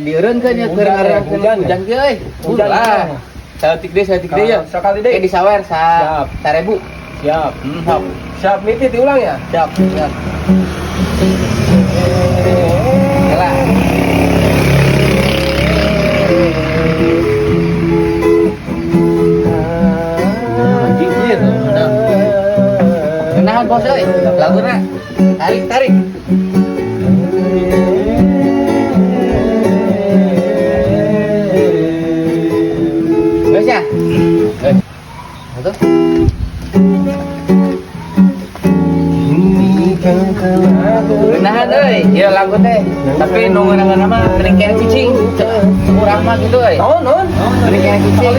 Dieureun kan ya keur ngarankeun hujan ge euy. Ulah. Saeutik deui ya. Sekali deh. Kayak disawer Siap. 1000. Siap. Siap. Siap niti diulang ya. Siap. Siap. Yalah. Anjing ieu tuh. Kenahan bos euy. Laguna. Tarik. Geus ya? Geus. Atuh. Kenahan euy, ieu lagu teh. Tapi nu ngeunang mah teuing cicing. Urang mah gitu euy. Non. Teuing cicing.